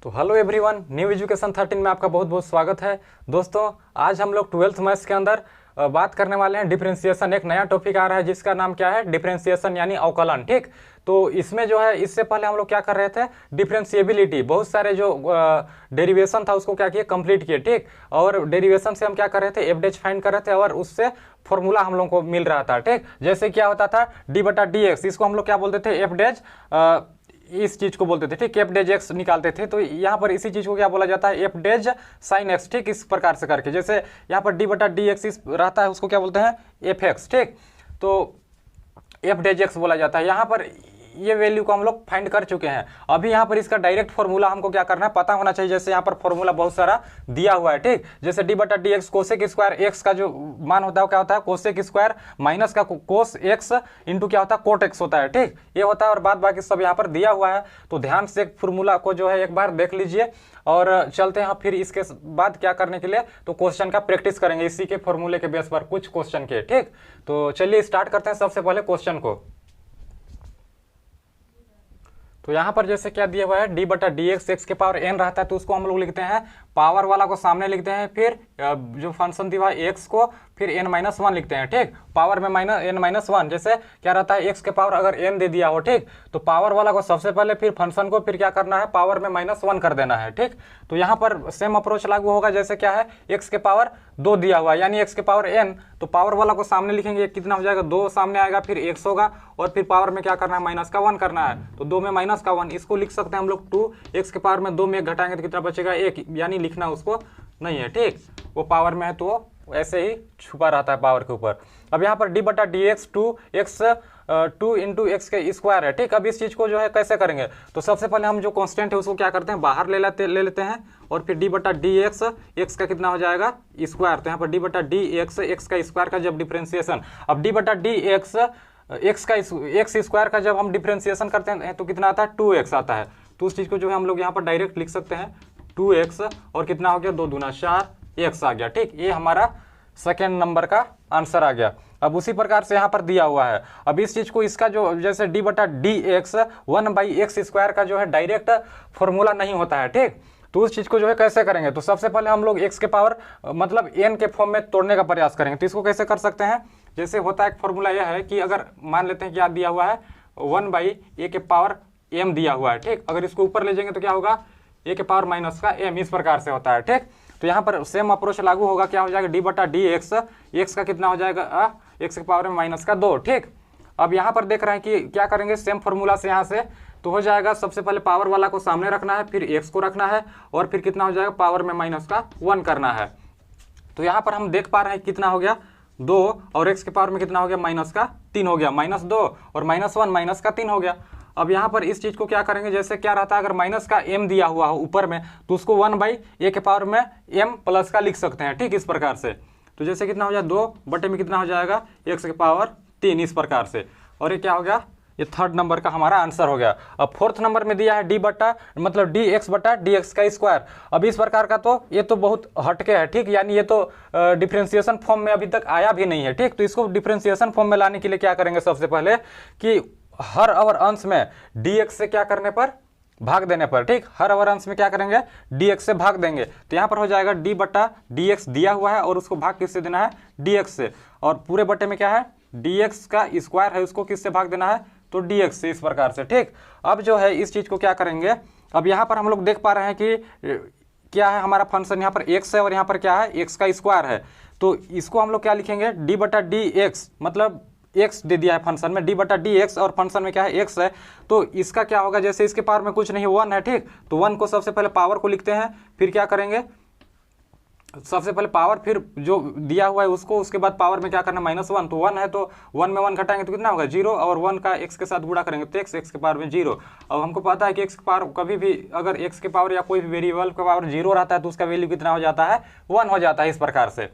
तो hello everyone, new education 13 में आपका बहुत बहुत स्वागत है। दोस्तों, आज हम लोग 12th मैथ्स के अंदर बात करने वाले हैं डिफरेंशिएशन। एक नया टॉपिक आ रहा है जिसका नाम क्या है, डिफरेंशिएशन यानी अवकलन। ठीक, तो इसमें जो है इससे पहले हम लोग क्या कर रहे थे, डिफरेंशिएबिलिटी, बहुत सारे जो डेरिवेशन था उसको क्या किए, कंप्लीट किए। ठीक, और डेरिवेशन से हम क्या कर रहे थे, एफ डेच फाइंड कर रहे थे और उससे फॉर्मूला हम लोग को मिल रहा था। ठीक, जैसे क्या होता था डी बटा डी एक्स, इसको हम लोग क्या बोलते थे, एफ डेच, इस चीज को बोलते थे। ठीक, एफ डेज एक्स निकालते थे। तो यहाँ पर इसी चीज को क्या बोला जाता है, एफ डेज साइन एक्स। ठीक, इस प्रकार से करके, जैसे यहाँ पर डी बटा डी एक्स रहता है उसको क्या बोलते हैं, एफ एक्स। ठीक, तो एफ डेज एक्स बोला जाता है। यहाँ पर ये वैल्यू को हम लोग फाइंड कर चुके हैं। अभी यहाँ पर इसका डायरेक्ट फॉर्मूला हमको क्या करना है, पता होना चाहिए। जैसे यहाँ पर फॉर्मूला बहुत सारा दिया हुआ है। ठीक, जैसे डी बटा d x cosec square x का जो मान होता है क्या होता है, कोसेक स्क्वायर माइनस का कोस एक्स इंटू क्या होता है, कोट एक्स होता है। ठीक, ये होता है और बाद बाकी सब यहाँ पर दिया हुआ है। तो ध्यान से फॉर्मूला को जो है एक बार देख लीजिए और चलते हैं फिर इसके बाद क्या करने के लिए, तो क्वेश्चन का प्रैक्टिस करेंगे इसी के फॉर्मूले के बेस पर कुछ क्वेश्चन के। ठीक, तो चलिए स्टार्ट करते हैं सबसे पहले क्वेश्चन को। तो यहाँ पर जैसे क्या दिया हुआ है, डी बटा डी एक्स, एक्स के पावर एन रहता है तो उसको हम लोग लिखते हैं, पावर वाला को सामने लिखते हैं, फिर जो फंक्शन दिया हुआ है एक्स को फिर एन माइनस वन लिखते हैं। ठीक, पावर में माइनस एन माइनस वन, जैसे क्या रहता है एक्स के पावर अगर एन दे दिया हो, ठीक, तो पावर वाला को सबसे पहले फिर फंक्शन को फिर क्या करना है, पावर में माइनस वन कर देना है। ठीक, तो यहाँ पर सेम अप्रोच लागू होगा। जैसे क्या है, एक्स के पावर दो दिया हुआ है यानी एक्स के पावर एन, तो पावर वाला को सामने लिखेंगे, कितना हो जाएगा, दो सामने आएगा, फिर एक्स होगा और फिर पावर में क्या करना है, माइनस का वन करना है। तो दो में माइनस का वन, इसको लिख सकते हैं हम लोग टू। एक्स के पावर में दो में एक घटाएंगे तो कितना बचेगा, एक, यानी लिखना उसको नहीं है। ठीक, वो पावर में है तो ऐसे ही छुपा रहता है पावर के ऊपर। अब यहाँ पर डी बटा d x two x two into x के स्क्वायर है। ठीक, अब इस चीज को जो है कैसे करेंगे, तो सबसे पहले हम जो कांस्टेंट है उसको क्या करते हैं, बाहर ले लेते हैं और फिर डी बटा डी एक्स, एक्स का कितना हो जाएगा, स्क्वायर। तो यहाँ पर डी बटा डी एक्स, एक्स का स्क्वायर का जब डिफ्रेंसिएशन, अब डी बटा डी एक्स, एक्स का एक्स स्क्वायर का जब हम डिफ्रेंसिएशन करते हैं तो कितना आता है, 2x आता है। तो उस चीज को जो है हम लोग यहाँ पर डायरेक्ट लिख सकते हैं, 2x और कितना हो गया, 2 दूना 4 x आ गया। ठीक, ये हमारा सेकेंड नंबर का आंसर आ गया। अब उसी प्रकार से यहाँ पर दिया हुआ है। अब इस चीज को इसका जो जैसे डी बटा डी एक्स 1/x स्क्वायर का जो है डायरेक्ट फॉर्मूला नहीं होता है। ठीक, तो उस चीज को जो है कैसे करेंगे, तो सबसे पहले हम लोग x के पावर मतलब n के फॉर्म में तोड़ने का प्रयास करेंगे। तो इसको कैसे कर सकते हैं, जैसे होता है एक फॉर्मूला यह है कि अगर मान लेते हैं क्या दिया हुआ है, 1/a के पावर m दिया हुआ है। ठीक, अगर इसको ऊपर ले जाएंगे तो क्या होगा, a के पावर माइनस का m, इस प्रकार से होता है। ठीक, तो यहाँ पर सेम अप्रोच लागू होगा, क्या हो जाएगा, डी बटा डी एक्स, एक्स का कितना हो जाएगा, एक्स के पावर में माइनस का 2। ठीक, अब यहाँ पर देख रहे हैं कि क्या करेंगे, सेम फॉर्मूला से यहाँ से तो हो जाएगा, सबसे पहले पावर वाला को सामने रखना है, फिर एक्स को रखना है और फिर कितना हो जाएगा, पावर में माइनस का 1 करना है। तो यहाँ पर हम देख पा रहे हैं कितना हो गया, 2 और एक्स के पावर में कितना हो गया, माइनस का 3 हो गया, -2 और -1 माइनस का 3 हो गया। अब यहाँ पर इस चीज को क्या करेंगे, जैसे क्या रहता है, अगर माइनस का m दिया हुआ हो ऊपर में तो उसको 1/a के पावर में m प्लस का लिख सकते हैं। ठीक, इस प्रकार से। तो जैसे कितना हो जाए, 2 बटे में कितना हो जाएगा, x के पावर 3, इस प्रकार से। और ये क्या हो गया, ये थर्ड नंबर का हमारा आंसर हो गया। अब फोर्थ नंबर में दिया है डी बटा मतलब डी एक्स बटा डी एक्स का स्क्वायर। अब इस प्रकार का तो ये तो बहुत हटके है। ठीक, यानी ये तो डिफरेंशिएशन फॉर्म में अभी तक आया भी नहीं है। ठीक, तो इसको डिफरेंशिएशन फॉर्म में लाने के लिए क्या करेंगे, सबसे पहले कि हर अवर अंश में dx से क्या करने पर, भाग देने पर। ठीक, हर अवर अंश में क्या करेंगे, dx से भाग देंगे। तो यहाँ पर हो जाएगा d बटा dx दिया हुआ है और उसको भाग किससे देना है, dx से, और पूरे बटे में क्या है, dx का स्क्वायर है, उसको किससे भाग देना है, तो dx से, इस प्रकार से। ठीक, अब जो है इस चीज को क्या करेंगे, अब यहाँ पर हम लोग देख पा रहे हैं कि क्या है, हमारा फंक्शन यहाँ पर x है और यहाँ पर क्या है, x का स्क्वायर है। तो इसको हम लोग क्या लिखेंगे, d बटा डी एक्स, मतलब x दे दिया है फंक्शन में, डी बटा डी एक्स और फंक्शन में क्या है, x है। तो इसका क्या होगा, जैसे इसके पावर में कुछ नहीं, 1 है। ठीक, तो 1 को सबसे पहले पावर को लिखते हैं, फिर क्या करेंगे, सबसे पहले पावर, फिर जो दिया हुआ है उसको, उसके बाद पावर में क्या करना, -1। तो 1 है तो 1 में 1 घटाएंगे तो कितना होगा, 0, और 1 का x के साथ गुणा करेंगे तो x के पावर में 0। अब हमको पता है कि x के पावर कभी भी अगर x के पावर या कोई भी वेरिएबल का पावर 0 रहता है तो उसका वैल्यू कितना हो जाता है, 1 हो जाता है, इस प्रकार से।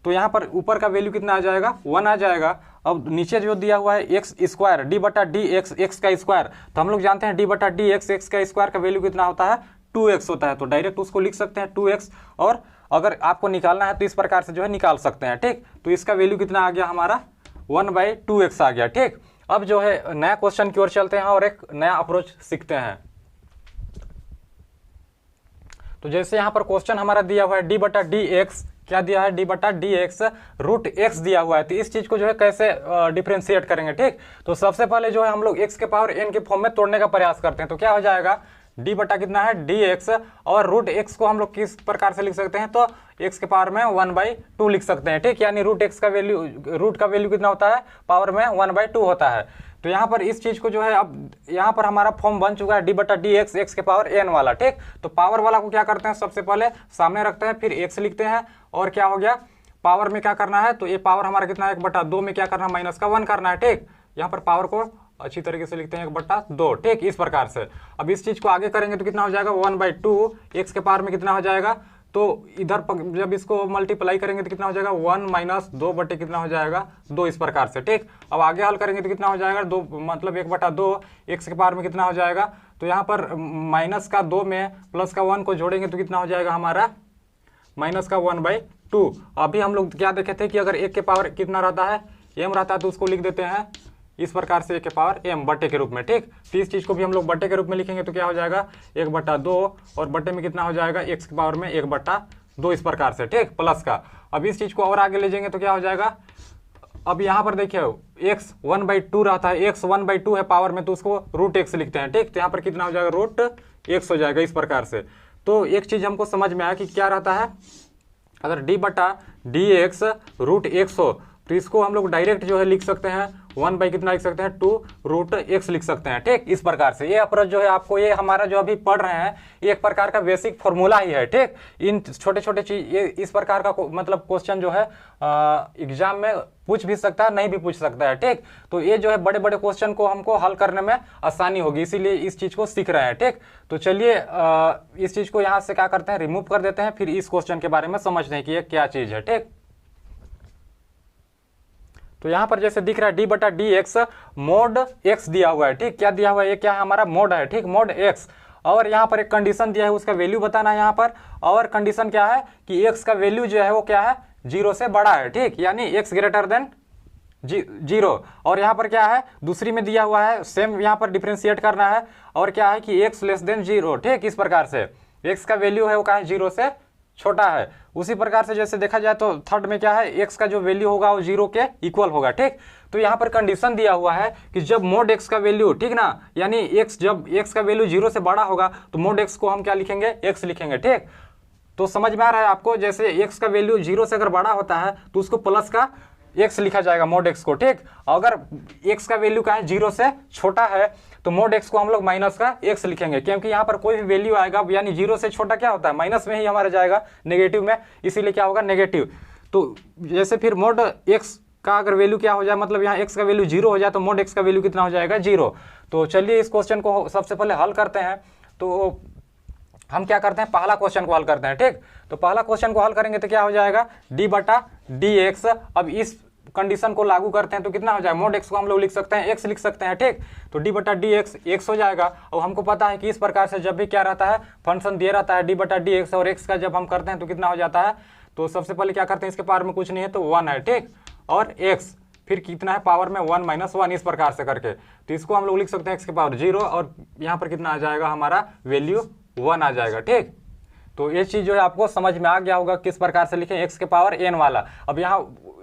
तो यहाँ पर ऊपर का वैल्यू कितना आ जाएगा, 1 आ जाएगा। अब नीचे जो दिया हुआ है एक्स स्क्वायर, डी बटा डी एक्स, एक्स का स्क्वायर, तो हम लोग जानते हैं डी बटा डी एक्स, एक्स का स्क्वायर का वैल्यू कितना होता है, 2x होता है। तो डायरेक्ट उसको लिख सकते हैं 2x, और अगर आपको निकालना है तो इस प्रकार से जो है निकाल सकते हैं। ठीक, तो इसका वैल्यू कितना आ गया हमारा, 1/2x आ गया। ठीक, अब जो है नया क्वेश्चन की ओर चलते हैं और एक नया अप्रोच सीखते हैं। तो जैसे यहाँ पर क्वेश्चन हमारा दिया हुआ है डी बटा डी एक्स, क्या दिया है, डी बटा डी एक्स रूट एक्स दिया हुआ है। तो इस चीज को जो है कैसे डिफ्रेंशिएट करेंगे, ठीक। तो सबसे पहले जो है हम लोग एक्स के पावर एन के फॉर्म में तोड़ने का प्रयास करते हैं। तो क्या हो जाएगा, डी बटा कितना है डी एक्स, और रूट एक्स को हम लोग किस प्रकार से लिख सकते हैं, तो एक्स के पावर में 1/2 लिख सकते हैं, ठीक। यानी रूट एक्स का वैल्यू, रूट का वैल्यू कितना होता है, पावर में 1/2 होता है। तो यहाँ पर इस चीज को जो है, अब यहाँ पर हमारा फॉर्म बन चुका है डी बटा डी एक्स, एक्स के पावर एन वाला, ठीक। तो पावर वाला को क्या करते हैं, सबसे पहले सामने रखते हैं, फिर एक्स लिखते हैं, और क्या हो गया, पावर में क्या करना है, तो ये पावर हमारा कितना है 1/2 में क्या करना है, माइनस का 1 करना है, ठीक। यहाँ पर पावर को अच्छी तरीके से लिखते हैं 1/2, ठीक, इस प्रकार से। अब इस चीज को आगे करेंगे तो कितना हो जाएगा 1/2, एक्स के पावर में कितना हो जाएगा, तो इधर जब इसको मल्टीप्लाई करेंगे तो कितना हो जाएगा 1 माइनस 2 बटे कितना हो जाएगा 2, इस प्रकार से, ठीक। अब आगे हल करेंगे तो कितना हो जाएगा 2, मतलब 1/2, एक्स के पावर में कितना हो जाएगा, तो यहाँ पर माइनस का 2 में प्लस का 1 को जोड़ेंगे तो कितना हो जाएगा हमारा माइनस का 1/2। अभी हम लोग क्या देखे थे कि अगर एक के पावर कितना रहता है, m रहता है, तो उसको लिख देते हैं इस प्रकार से, एक के पावर m बटे के रूप में, ठीक। तो इस चीज को भी हम लोग बटे के रूप में लिखेंगे तो क्या हो जाएगा 1/2, और बटे में कितना हो जाएगा x के पावर में 1/2, इस प्रकार से, ठीक, प्लस का। अब इस चीज को और आगे ले जाएंगे तो क्या हो जाएगा, अब यहाँ पर देखिए x 1/2 रहता है, x 1/2 है पावर में, तो उसको रूट एक्स लिखते हैं, ठीक। तो यहाँ पर कितना हो जाएगा रूट एक्स हो जाएगा, इस प्रकार से। तो एक चीज हमको समझ में आया कि क्या रहता है, अगर डी बटा डी एक्स रूट एक्स हो तो इसको हम लोग डायरेक्ट जो है लिख सकते हैं 1 कितना लिख सकते हैं 2 रूट एक्स लिख सकते हैं, ठीक, इस प्रकार से। ये अप्रोच जो है आपको, ये हमारा जो अभी पढ़ रहे हैं, ये एक प्रकार का बेसिक फॉर्मूला ही है, ठीक। इन छोटे छोटे चीज, ये इस प्रकार का मतलब क्वेश्चन जो है एग्जाम में पूछ भी सकता है, नहीं भी पूछ सकता है, ठीक। तो ये जो है बड़े बड़े क्वेश्चन को हमको हल करने में आसानी होगी, इसीलिए इस चीज को सीख रहे हैं, ठीक। तो चलिए इस चीज को यहाँ से क्या करते हैं, रिमूव कर देते हैं, फिर इस क्वेश्चन के बारे में समझते हैं कि ये क्या चीज है, ठीक। तो यहाँ पर जैसे दिख रहा है डी बटा डी एक्स मोड एक्स दिया हुआ है, ठीक। क्या दिया हुआ है, ये क्या है हमारा मोड है, ठीक, मोड एक्स। और यहाँ पर एक कंडीशन दिया है, उसका वैल्यू बताना है यहाँ पर, और कंडीशन क्या है कि एक्स का वैल्यू जो है वो क्या है 0 से बड़ा है, ठीक, यानी एक्स ग्रेटर देन 0। और यहाँ पर क्या है दूसरी में दिया हुआ है, सेम यहाँ पर डिफ्रेंशिएट करना है, और क्या है कि एक्स लेस देन 0, ठीक, इस प्रकार से। एक्स का वैल्यू है वो क्या है 0 से छोटा है। उसी प्रकार से जैसे देखा जाए तो थर्ड में क्या है, एक्स का जो वैल्यू होगा वो 0 के इक्वल होगा, ठीक। तो यहाँ पर कंडीशन दिया हुआ है कि जब मोड एक्स का वैल्यू, ठीक ना, यानी एक्स, जब एक्स का वैल्यू 0 से बड़ा होगा तो मोड एक्स को हम क्या लिखेंगे, एक्स लिखेंगे, ठीक। तो समझ में आ रहा है आपको, जैसे एक्स का वैल्यू 0 से अगर बड़ा होता है तो उसको प्लस का एक्स लिखा जाएगा मोड एक्स को, ठीक। अगर एक्स का वैल्यू का है 0 से छोटा है तो मोड एक्स को हम लोग माइनस का एक्स लिखेंगे, क्योंकि यहाँ पर कोई भी वैल्यू आएगा यानी 0 से छोटा क्या होता है माइनस में ही हमारा जाएगा, नेगेटिव में, इसीलिए क्या होगा नेगेटिव। तो जैसे फिर मोड एक्स का अगर वैल्यू क्या हो जाए, मतलब यहाँ एक्स का वैल्यू 0 हो जाए तो मोड एक्स का वैल्यू कितना हो जाएगा 0। तो चलिए इस क्वेश्चन को सबसे पहले हल करते हैं। तो हम क्या करते हैं, पहला क्वेश्चन को हल करते हैं, ठीक। तो पहला क्वेश्चन को हल करेंगे तो क्या हो जाएगा डी बटा डी एक्स। अब इस कंडीशन को लागू करते हैं तो कितना हो जाएगा, मोड एक्स को हम लोग लिख सकते हैं एक्स लिख सकते हैं, ठीक। तो डी बटा डी एक्स एक्स हो जाएगा। और हमको पता है कि इस प्रकार से जब भी क्या रहता है, फंक्शन दिया रहता है डी बटा डी एक्स, और एक्स का जब हम करते हैं तो कितना हो जाता है, तो सबसे पहले क्या करते हैं, इसके पावर में कुछ नहीं है तो 1 है, ठीक, और एक्स फिर कितना है पावर में 1 माइनस 1, इस प्रकार से करके। तो इसको हम लोग लिख सकते हैं एक्स के पावर 0, और यहाँ पर कितना आ जाएगा हमारा वैल्यू 1 आ जाएगा, ठीक। तो ये चीज जो है आपको समझ में आ गया होगा किस प्रकार से लिखें एक्स के पावर n वाला। अब यहाँ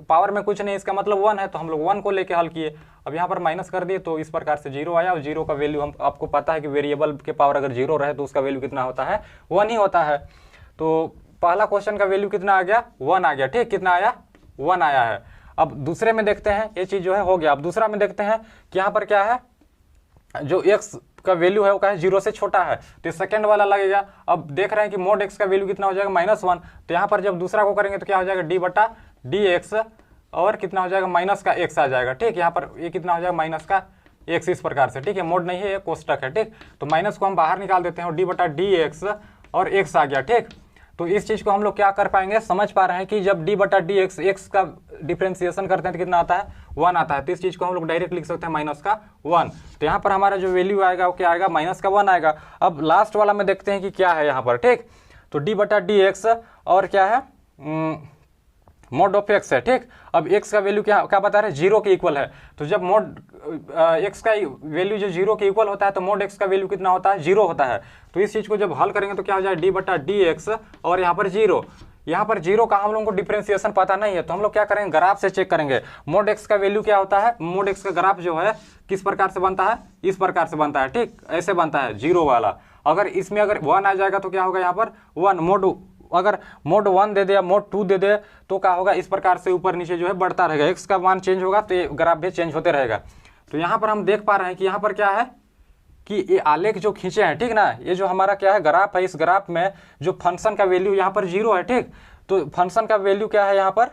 पावर में कुछ नहीं, इसका मतलब 1 है तो हम लोग 1 को लेके हल किए। अब यहाँ पर माइनस कर दिए तो इस प्रकार से 0 आया, और 0 का वैल्यू हम आपको पता है कि वेरिएबल के पावर अगर 0 रहे तो उसका वैल्यू कितना होता है 1 ही होता है। तो पहला क्वेश्चन का वैल्यू कितना आ गया 1 आ गया, ठीक, कितना आया 1 आया है। अब दूसरे में देखते हैं, ये चीज जो है हो गया। अब दूसरा में देखते हैं कि यहाँ पर क्या है, जो एक्स का वैल्यू है वो क्या है 0 से छोटा है, तो सेकंड वाला लगेगा। अब देख रहे हैं कि मोड एक्स का वैल्यू कितना हो जाएगा -1, तो यहाँ पर जब दूसरा को करेंगे तो क्या हो जाएगा डी बटा डी एक्स, और कितना हो जाएगा माइनस का एक्स आ जाएगा, ठीक। यहाँ पर ये कितना हो जाएगा माइनस का एक्स, इस प्रकार से, ठीक है, मोड नहीं है, ये कोष्टक है, ठीक। तो माइनस को हम बाहर निकाल देते हैं, डी बटा डी एक्स और एक्स आ गया, ठीक। तो इस चीज को हम लोग क्या कर पाएंगे, समझ पा रहे हैं कि जब डी बटा डी एक्स, एक्स का डिफ्रेंसिएशन करते हैं तो कितना आता है 1 आता है। तो इस चीज को हम लोग डायरेक्ट लिख सकते हैं -1। तो यहाँ पर हमारा जो वैल्यू आएगा वो क्या आएगा -1 आएगा। अब लास्ट वाला में देखते हैं कि क्या है यहाँ पर, ठीक। तो डी बटा डी एक्स और क्या है मोड ऑफ एक्स है, ठीक। अब एक्स का वैल्यू क्या क्या बता रहे हैं, जीरो के इक्वल है। तो जब मोड एक्स का वैल्यू जो जीरो के इक्वल होता है तो मोड एक्स का वैल्यू कितना होता है, जीरो होता है। तो इस चीज को जब हल करेंगे तो क्या हो जाए, डी बटा डी एक्स, और यहाँ पर जीरो, यहाँ पर जीरो का हम लोगों को डिफरेंशिएशन पता नहीं है, तो हम लोग क्या करेंगे, ग्राफ से चेक करेंगे मोड एक्स का वैल्यू क्या होता है। मोड एक्स का ग्राफ जो है किस प्रकार से बनता है, इस प्रकार से बनता है, ठीक, ऐसे बनता है जीरो वाला। अगर इसमें अगर वन आ जाएगा तो क्या होगा, यहाँ पर वन, मोड अगर मोड वन दे दे या मोड टू दे दे तो क्या होगा, इस प्रकार से ऊपर नीचे जो है बढ़ता रहेगा, एक्स का मान चेंज होगा तो ये ग्राफ भी चेंज होते रहेगा। तो यहाँ पर हम देख पा रहे हैं कि यहाँ पर क्या है कि ये आलेख जो खींचे हैं, ठीक ना, ये जो हमारा क्या है ग्राफ है, इस ग्राफ में जो फंक्शन का वैल्यू यहाँ पर जीरो है, ठीक। तो फंक्शन का वैल्यू क्या है, यहाँ पर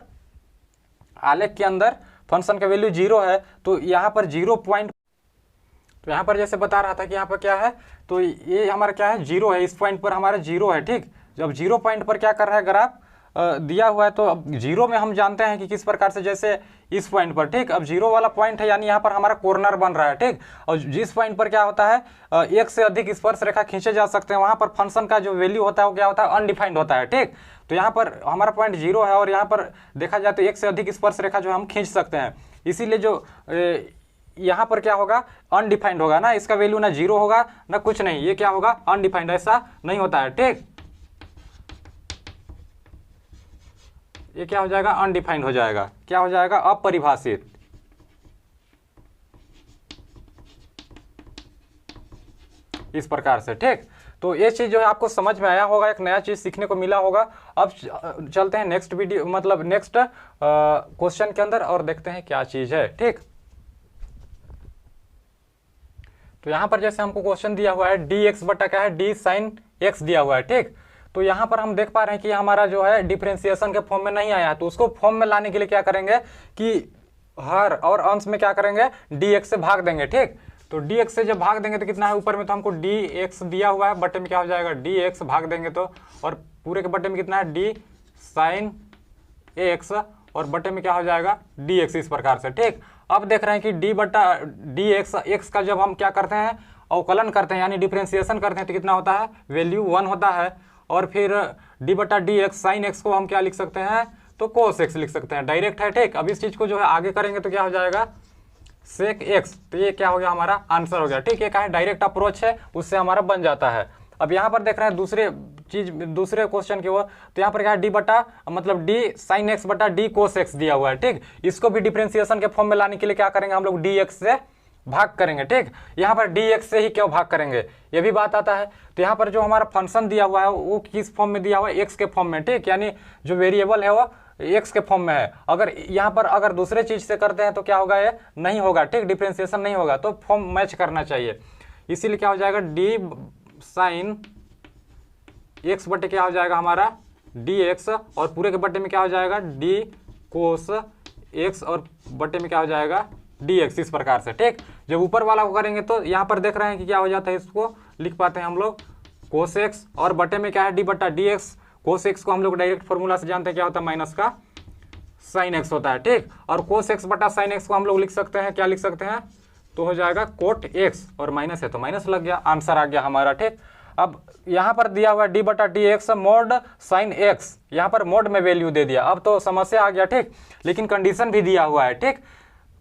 आलेख के अंदर फंक्शन का वैल्यू जीरो है। तो यहाँ पर 0 पॉइंट, तो यहाँ पर जैसे बता रहा था कि यहाँ पर क्या है, तो ये हमारा क्या है, जीरो है, इस पॉइंट पर हमारा जीरो है, ठीक। जब 0 पॉइंट पर क्या कर रहा है ग्राफ दिया हुआ है, तो अब जीरो में हम जानते हैं कि किस प्रकार से, जैसे इस पॉइंट पर, ठीक। अब जीरो वाला पॉइंट है यानी यहाँ पर हमारा कॉर्नर बन रहा है, ठीक। और जिस पॉइंट पर क्या होता है, एक से अधिक स्पर्श रेखा खींचे जा सकते हैं, वहाँ पर फंक्शन का जो वैल्यू होता है वो क्या होता है, अनडिफाइंड होता है, ठीक। तो यहाँ पर हमारा पॉइंट जीरो है और यहाँ पर देखा जाए तो एक से अधिक स्पर्श रेखा जो हम खींच सकते हैं, इसीलिए जो यहाँ पर क्या होगा, अनडिफाइंड होगा ना, इसका वैल्यू ना जीरो होगा ना कुछ नहीं, ये क्या होगा, अनडिफाइंड, ऐसा नहीं होता है, ठीक। ये क्या हो जाएगा, अनडिफाइंड हो जाएगा, क्या हो जाएगा, अपरिभाषित। इस प्रकार से, ठीक। तो ये चीज जो है आपको समझ में आया होगा, एक नया चीज सीखने को मिला होगा। अब चलते हैं नेक्स्ट वीडियो, मतलब नेक्स्ट क्वेश्चन के अंदर और देखते हैं क्या चीज है, ठीक। तो यहां पर जैसे हमको क्वेश्चन दिया हुआ है डी एक्स बटा क्या है, डी साइन एक्स दिया हुआ है, ठीक। तो यहाँ पर हम देख पा रहे हैं कि हमारा जो है डिफरेंशिएशन के फॉर्म में नहीं आया है, तो उसको फॉर्म में लाने के लिए क्या करेंगे कि हर और अंश में क्या करेंगे, डी एक्स से भाग देंगे, ठीक। तो डी एक्स से जब भाग देंगे तो कितना है, ऊपर में तो हमको डी एक्स दिया हुआ है, बटे में क्या हो जाएगा, डी एक्स, भाग देंगे तो, और पूरे के बटे में कितना है, डी साइन एक्स, और बटे में क्या हो जाएगा, डी एक्स, इस प्रकार से, ठीक। अब देख रहे हैं कि डी बटा डी एक्स, एक्स का जब हम क्या करते हैं, अवकलन करते हैं यानी डिफरेंशिएशन करते हैं तो कितना होता है, वैल्यू 1 होता है। और फिर डी बटा डी एक्स साइन एक्स को हम क्या लिख सकते हैं, तो कोस एक्स लिख सकते हैं, डायरेक्ट है, ठीक। अब इस चीज को जो है आगे करेंगे तो क्या हो जाएगा, सेक एक्स, तो ये क्या हो गया, हमारा आंसर हो गया, ठीक। ये क्या है, डायरेक्ट अप्रोच है, उससे हमारा बन जाता है। अब यहाँ पर देख रहे हैं दूसरे क्वेश्चन की ओर, तो यहाँ पर क्या है, डी बटा मतलब डी साइन एक्स बटा डी कोस एक्स दिया हुआ है, ठीक। इसको भी डिफरेंशिएशन के फॉर्म में लाने के लिए क्या करेंगे, हम लोग डी एक्स से भाग करेंगे, ठीक। यहाँ पर डी एक्स से ही क्यों भाग करेंगे, ये भी बात आता है। तो यहाँ पर जो हमारा फंक्शन दिया हुआ है वो किस फॉर्म में दिया हुआ है, एक्स के फॉर्म में, ठीक। यानी जो वेरिएबल है वो एक्स के फॉर्म में है। अगर यहाँ पर अगर दूसरे चीज से करते हैं तो क्या होगा, ये नहीं होगा, ठीक, डिफरेंशिएशन नहीं होगा, तो फॉर्म मैच करना चाहिए। इसीलिए क्या हो जाएगा, डी साइन एक्स बटे क्या हो जाएगा हमारा, डी एक्स, और पूरे के बटे में क्या हो जाएगा, डी कोस एक्स, और बटे में क्या हो जाएगा, डी एक्स, इस प्रकार से, ठीक। जब ऊपर वाला को करेंगे तो यहाँ पर देख रहे हैं कि क्या हो जाता है, इसको लिख पाते हैं हम लोग कोस एक्स, और बटे में क्या है, डी बटा डी एक्स। कोस एक्स को हम लोग डायरेक्ट फॉर्मूला से जानते हैं क्या होता है, माइनस का साइन एक्स होता है, ठीक। और कोस एक्स बटा साइन एक्स को हम लोग लिख सकते हैं, क्या लिख सकते हैं, तो हो जाएगा कोट एक्स, और माइनस है तो माइनस लग गया, आंसर आ गया हमारा, ठीक। अब यहाँ पर दिया हुआ डी बटा d x mod sine x, यहाँ पर मोड में वैल्यू दे दिया, अब तो समस्या आ गया, ठीक। लेकिन कंडीशन भी दिया हुआ है, ठीक।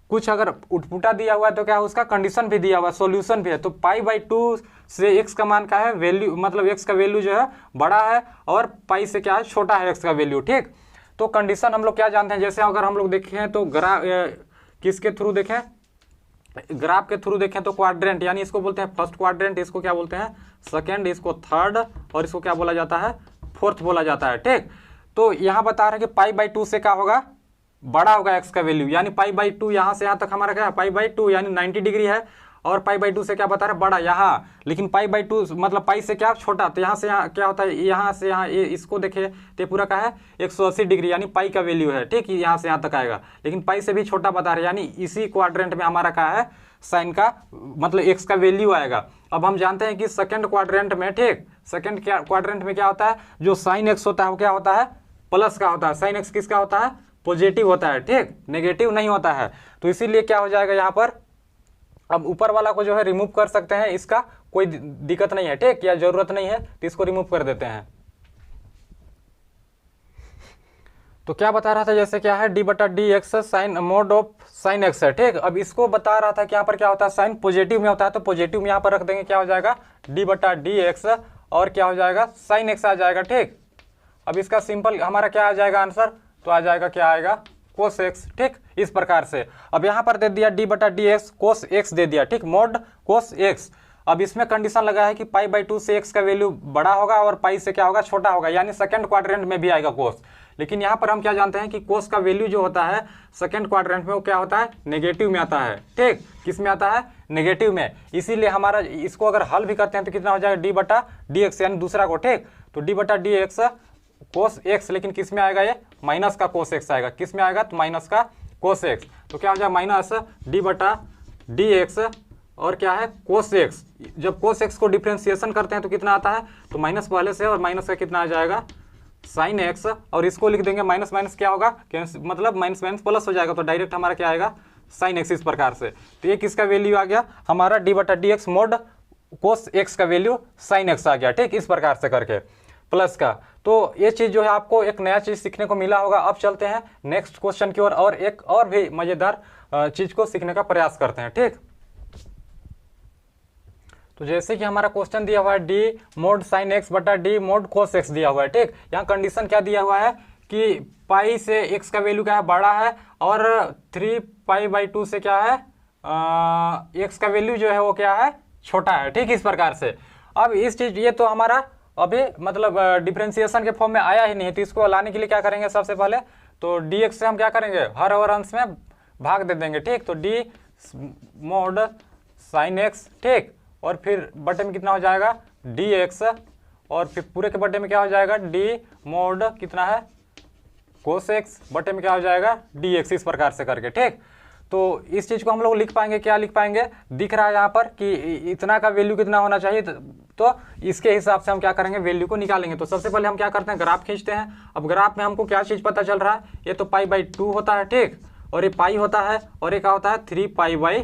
कुछ अगर उठपुटा दिया हुआ है तो क्या है, उसका कंडीशन भी दिया हुआ है, सॉल्यूशन भी है। तो पाई बाई 2 से एक्स का मान का है वैल्यू, मतलब एक्स का वैल्यू जो है बड़ा है, और पाई से क्या है, छोटा है एक्स का वैल्यू, ठीक। तो कंडीशन हम लोग क्या जानते हैं, जैसे अगर हम लोग देखें तो किसके थ्रू देखें, ग्राफ के थ्रू देखें तो क्वाड्रेंट, यानी इसको बोलते हैं फर्स्ट क्वाड्रेंट, इसको क्या बोलते हैं सेकेंड, इसको थर्ड, और इसको क्या बोला जाता है, फोर्थ बोला जाता है, ठीक। तो यहाँ बता रहे हैं कि पाई बाई 2 से क्या होगा, बड़ा होगा एक्स का वैल्यू, यानी पाई बाई 2, यहाँ से यहाँ तक हमारा क्या है, पाई बाई 2 यानी 90 डिग्री है, और पाई बाई 2 से क्या बता रहे हैं, बड़ा यहाँ, लेकिन पाई बाई 2 मतलब पाई से क्या छोटा, तो यहाँ से यहाँ क्या होता है, यहाँ से यहाँ इसको देखे तो पूरा क्या है 180 डिग्री, यानी पाई का वैल्यू है, ठीक, यहाँ से यहाँ तक आएगा, लेकिन पाई से भी छोटा बता रहे हैं, यानी इसी क्वाड्रेंट में हमारा क्या है, साइन का मतलब एक्स का वैल्यू आएगा। अब हम जानते हैं कि सेकंड क्वाड्रेंट में, ठीक, सेकंड क्वाड्रेंट में क्या होता है, जो साइन एक्स होता है वो क्या होता है, प्लस का होता है, साइन एक्स किसका होता है, पॉजिटिव होता है, ठीक, नेगेटिव नहीं होता है। तो इसीलिए क्या हो जाएगा यहाँ पर, अब ऊपर वाला को जो है रिमूव कर सकते हैं, इसका कोई दिक्कत नहीं है, ठीक, या जरूरत नहीं है, तो इसको रिमूव कर देते हैं। तो क्या बता रहा था, जैसे क्या है डी बटा d x sine mod of sine x है, ठीक। अब इसको बता रहा था कि यहाँ पर क्या होता है, साइन पॉजिटिव में होता है, तो पॉजिटिव में यहाँ पर रख देंगे, क्या हो जाएगा डी बटा डी एक्स और क्या हो जाएगा साइन एक्स आ जाएगा, ठीक। अब इसका सिंपल हमारा क्या आ जाएगा आंसर, तो आ जाएगा क्या आएगा कोस एक्स, ठीक। इस प्रकार से अब यहाँ पर दे दिया डी बटा डी एक्स कोस एक्स दे दिया, ठीक, मोड कोस एक्स। अब इसमें कंडीशन लगा है कि पाई बाई 2 से एक्स का वैल्यू बड़ा होगा और पाई से क्या होगा छोटा होगा, यानी सेकंड क्वाड्रेंट में भी आएगा कोस। लेकिन यहाँ पर हम क्या जानते हैं कि कोस का वैल्यू जो होता है सेकंड क्वाड्रेंट में वो क्या होता है नेगेटिव में आता है, ठीक। किस में आता है नेगेटिव में। इसीलिए हमारा इसको अगर हल भी करते हैं तो कितना हो जाएगा डी बटा डी एक्स यानी दूसरा को, ठीक। तो डी बटा डी एक्स कोस एक्स, लेकिन किस में आएगा ये माइनस का कोस एक्स आएगा, किस में आएगा तो माइनस का कोस एक्स। तो क्या हो जाएगा माइनस डी बटा डी एक्स और क्या है कोस एक्स। जब कोस एक्स को डिफ्रेंसिएशन करते हैं तो कितना आता है, तो माइनस पहले से और माइनस का कितना आ जाएगा साइन एक्स, और इसको लिख देंगे माइनस माइनस क्या होगा मतलब माइनस माइनस प्लस हो जाएगा, तो डायरेक्ट हमारा क्या आएगा साइन एक्स। इस प्रकार से तो ये किसका वैल्यू आ गया हमारा डी बटा d x mode cos x का वैल्यू साइन एक्स आ गया, ठीक। इस प्रकार से करके प्लस का। तो ये चीज जो है आपको एक नया चीज सीखने को मिला होगा। अब चलते हैं नेक्स्ट क्वेश्चन की ओर और एक और भी मजेदार चीज को सीखने का प्रयास करते हैं, ठीक। तो जैसे कि हमारा क्वेश्चन दिया हुआ है डी मोड साइन एक्स बटा डी मोड कोस एक्स दिया हुआ है, ठीक। यहाँ कंडीशन क्या दिया हुआ है कि पाई से एक्स का वैल्यू क्या है बड़ा है और 3 पाई बाई 2 से क्या है एक्स का वैल्यू जो है वो क्या है छोटा है, ठीक। इस प्रकार से अब इस चीज ये तो हमारा अभी मतलब डिफ्रेंसिएशन के फॉर्म में आया ही नहीं है, तो इसको लाने के लिए क्या करेंगे सबसे पहले तो डी एक्स से हम क्या करेंगे हर और अंश में भाग दे देंगे, ठीक। तो डी मोड साइन एक्स, ठीक, और फिर बटे में कितना हो जाएगा डी एक्स और फिर पूरे के बटे में क्या हो जाएगा डी मोड कितना है कोस एक्स बटे में क्या हो जाएगा डी एक्स। इस प्रकार से करके, ठीक। तो इस चीज को हम लोग लिख पाएंगे, क्या लिख पाएंगे, दिख रहा है यहाँ पर कि इतना का वैल्यू कितना होना चाहिए, तो इसके हिसाब से हम क्या करेंगे वैल्यू को निकालेंगे। तो सबसे पहले हम क्या करते हैं ग्राफ खींचते हैं। अब ग्राफ में हमको क्या चीज पता चल रहा है, ये तो पाई बाई 2 होता है, ठीक, और ये पाई होता है और ये क्या होता है 3 पाई बाई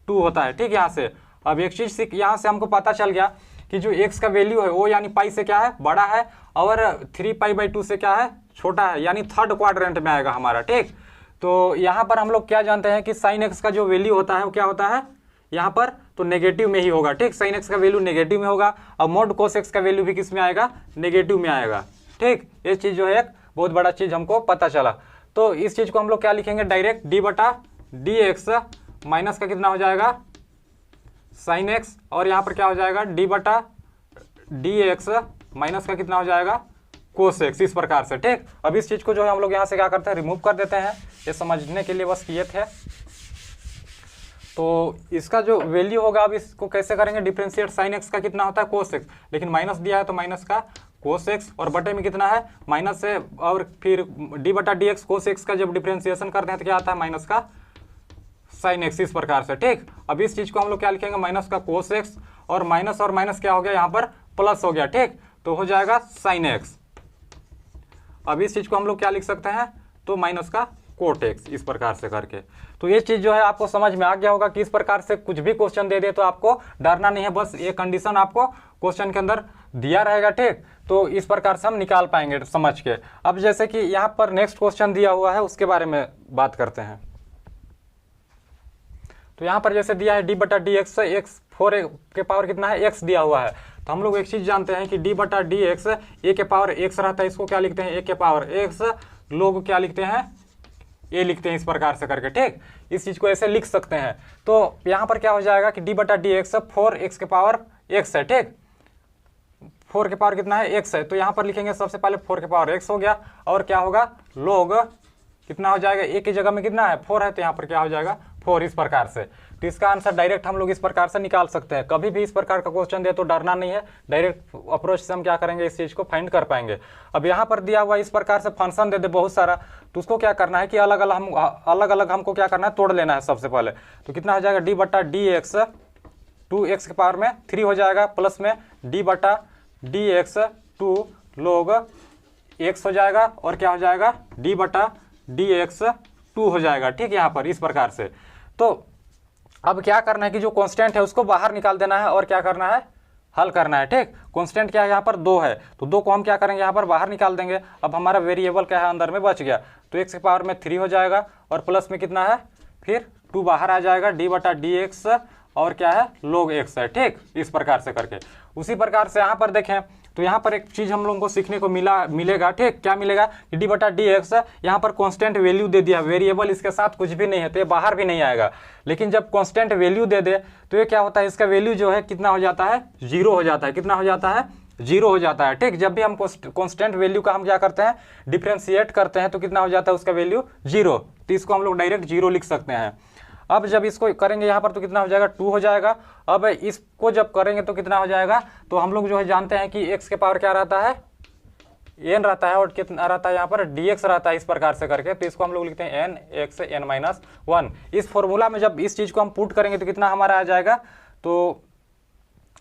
2 होता है, ठीक। यहाँ से अब एक चीज यहाँ से हमको पता चल गया कि जो x का वैल्यू है वो यानी पाई से क्या है बड़ा है और 3 पाई बाई 2 से क्या है छोटा है, यानी थर्ड क्वाड्रेंट में आएगा हमारा, ठीक। तो यहाँ पर हम लोग क्या जानते हैं कि साइन एक्स का जो वैल्यू होता है वो क्या होता है यहाँ पर तो नेगेटिव में ही होगा, ठीक। साइन एक्स का वैल्यू नेगेटिव में होगा और मोड कोस एक्स का वैल्यू भी किस में आएगा नेगेटिव में आएगा, ठीक। ये चीज जो है एक बहुत बड़ा चीज हमको पता चला। तो इस चीज को हम लोग क्या लिखेंगे डायरेक्ट डी बटा डी एक्स माइनस का कितना हो जाएगा साइन एक्स और यहाँ पर क्या हो जाएगा डी बटा डी एक्स माइनस का कितना हो जाएगा कोस एक्स। इस प्रकार से, ठीक। अब इस चीज को जो है हम लोग यहाँ से क्या करते हैं रिमूव कर देते हैं, ये समझने के लिए बस किए थे। तो इसका जो वैल्यू होगा अब इसको कैसे करेंगे डिफरेंशिएट, साइन एक्स का कितना होता है कोस एक्स, लेकिन माइनस दिया है तो माइनस का कोस एक्स और बटे में कितना है माइनस से और फिर डी बटा डी एक्स कोस एक्स का जब डिफरेंशिएशन करते हैं तो क्या आता है माइनस का साइन एक्स। इस प्रकार से, ठीक। अब इस चीज को हम लोग क्या लिखेंगे माइनस का कोस एक्स और माइनस क्या हो गया यहाँ पर प्लस हो गया, ठीक। तो हो जाएगा साइन एक्स। अब इस चीज को हम लोग क्या लिख सकते हैं तो माइनस का कोट एक्स। इस प्रकार से करके तो ये चीज जो है आपको समझ में आ गया होगा कि इस प्रकार से कुछ भी क्वेश्चन दे दे तो आपको डरना नहीं है, बस ये कंडीशन आपको क्वेश्चन के अंदर दिया रहेगा, ठीक। तो इस प्रकार से हम निकाल पाएंगे समझ के। अब जैसे कि यहाँ पर नेक्स्ट क्वेश्चन दिया हुआ है उसके बारे में बात करते हैं। तो यहाँ पर जैसे दिया है डी बटा डी एक्स एक्स 4 के पावर कितना है एक्स दिया हुआ है, तो हम लोग एक चीज जानते हैं कि डी बटा डी एक्स ए के पावर एक्स रहता है, इसको क्या लिखते हैं ए के पावर एक्स, लोग क्या लिखते हैं ए लिखते हैं। इस प्रकार से करके, ठीक। इस चीज को ऐसे लिख सकते हैं। तो यहाँ पर क्या हो जाएगा कि डी बटा डी एक्स 4 एक्स के पावर एक्स है, ठीक। 4 के पावर कितना है एक्स है, तो यहाँ पर लिखेंगे सबसे पहले 4 के पावर एक्स हो गया और क्या होगा लोग कितना हो जाएगा ए की जगह में कितना है 4 है, तो यहाँ पर क्या हो जाएगा 4। इस प्रकार से तो इसका आंसर डायरेक्ट हम लोग इस प्रकार से निकाल सकते हैं। कभी भी इस प्रकार का क्वेश्चन दे तो डरना नहीं है, डायरेक्ट अप्रोच से हम क्या करेंगे इस चीज को फाइंड कर पाएंगे। अब यहाँ पर दिया हुआ इस प्रकार से फंक्शन दे दे बहुत सारा, तो उसको क्या करना है कि अलग अलग हमको क्या करना है तोड़ लेना है सबसे पहले। तो कितना हो जाएगा डी बटा डी एक्स 2x के पावर में 3 हो जाएगा प्लस में डी बटा डी एक्स 2 लोग x हो जाएगा और क्या हो जाएगा डी बटा डी एक्स 2 हो जाएगा, ठीक। यहाँ पर इस प्रकार से तो अब क्या करना है कि जो कांस्टेंट है उसको बाहर निकाल देना है और क्या करना है हल करना है। ठीक, कांस्टेंट क्या है यहाँ पर 2 है, तो 2 को हम क्या करेंगे यहाँ पर बाहर निकाल देंगे। अब हमारा वेरिएबल क्या है अंदर में बच गया, तो x की पावर में 3 हो जाएगा और प्लस में कितना है फिर 2 बाहर आ जाएगा, d बटा डी एक्स और क्या है log x है। ठीक, इस प्रकार से करके उसी प्रकार से यहाँ पर देखें तो यहाँ पर एक चीज़ हम लोगों को सीखने को मिलेगा। ठीक, क्या मिलेगा कि d बटा डी एक्स यहाँ पर कांस्टेंट वैल्यू दे दिया, वेरिएबल इसके साथ कुछ भी नहीं है तो ये बाहर भी नहीं आएगा। लेकिन जब कांस्टेंट वैल्यू दे दे तो ये क्या होता है, इसका वैल्यू जो है कितना हो जाता है, 0 हो जाता है। कितना हो जाता है, 0 हो जाता है। ठीक, जब भी हम कांस्टेंट वैल्यू का हम क्या करते हैं, डिफ्रेंशिएट करते हैं तो कितना हो जाता है उसका वैल्यू 0, तो इसको हम लोग डायरेक्ट 0 लिख सकते हैं। अब जब इसको करेंगे यहाँ पर तो कितना हो जाएगा, 2 हो जाएगा। अब इसको जब करेंगे तो कितना हो जाएगा, तो हम लोग जो है जानते हैं कि x के पावर क्या रहता है, n रहता है और कितना रहता है यहाँ पर dx रहता है, इस प्रकार से करके। तो इसको हम लोग लिखते हैं n x n माइनस 1। इस फॉर्मूला में जब इस चीज़ को हम पुट करेंगे तो कितना हमारा आ जाएगा, तो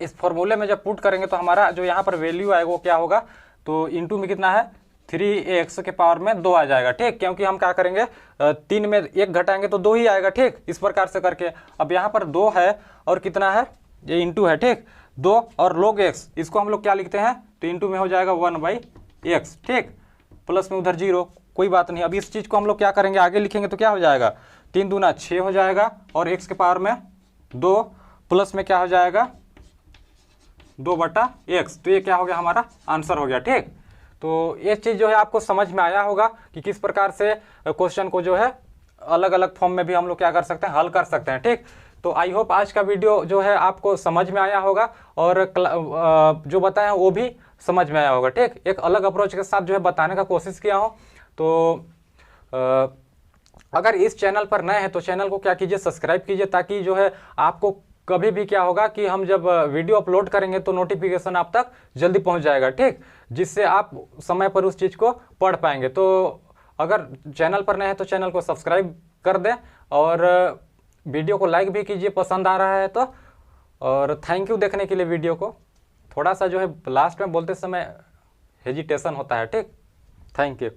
इस फॉर्मूले में जब पुट करेंगे तो हमारा जो यहाँ पर वैल्यू आएगा वो क्या होगा, तो इंटू में कितना है 3x के पावर में 2 आ जाएगा। ठीक, क्योंकि हम क्या करेंगे 3 में 1 घटाएंगे तो 2 ही आएगा। ठीक, इस प्रकार से करके अब यहाँ पर 2 है और कितना है ये इंटू है। ठीक, 2 और log x, इसको हम लोग क्या लिखते हैं, तो इंटू में हो जाएगा 1/x। ठीक, प्लस में उधर 0, कोई बात नहीं। अब इस चीज़ को हम लोग क्या करेंगे आगे लिखेंगे तो क्या हो जाएगा, 3 दूना 6 हो जाएगा और x के पावर में 2 प्लस में क्या हो जाएगा 2 बटा x। तो ये क्या हो गया, हमारा आंसर हो गया। ठीक, तो ये चीज़ जो है आपको समझ में आया होगा कि किस प्रकार से क्वेश्चन को जो है अलग अलग फॉर्म में भी हम लोग क्या कर सकते हैं, हल कर सकते हैं। ठीक, तो आई होप आज का वीडियो जो है आपको समझ में आया होगा और जो बताया वो भी समझ में आया होगा। ठीक, एक अलग अप्रोच के साथ जो है बताने का कोशिश किया हूँ। तो अगर इस चैनल पर नए हैं तो चैनल को क्या कीजिए, सब्सक्राइब कीजिए, ताकि जो है आपको कभी भी क्या होगा कि हम जब वीडियो अपलोड करेंगे तो नोटिफिकेशन आप तक जल्दी पहुंच जाएगा। ठीक, जिससे आप समय पर उस चीज़ को पढ़ पाएंगे। तो अगर चैनल पर नए हैं तो चैनल को सब्सक्राइब कर दें और वीडियो को लाइक भी कीजिए पसंद आ रहा है तो। और थैंक यू देखने के लिए वीडियो को। थोड़ा सा जो है लास्ट में बोलते समय हेजिटेशन होता है। ठीक, थैंक यू।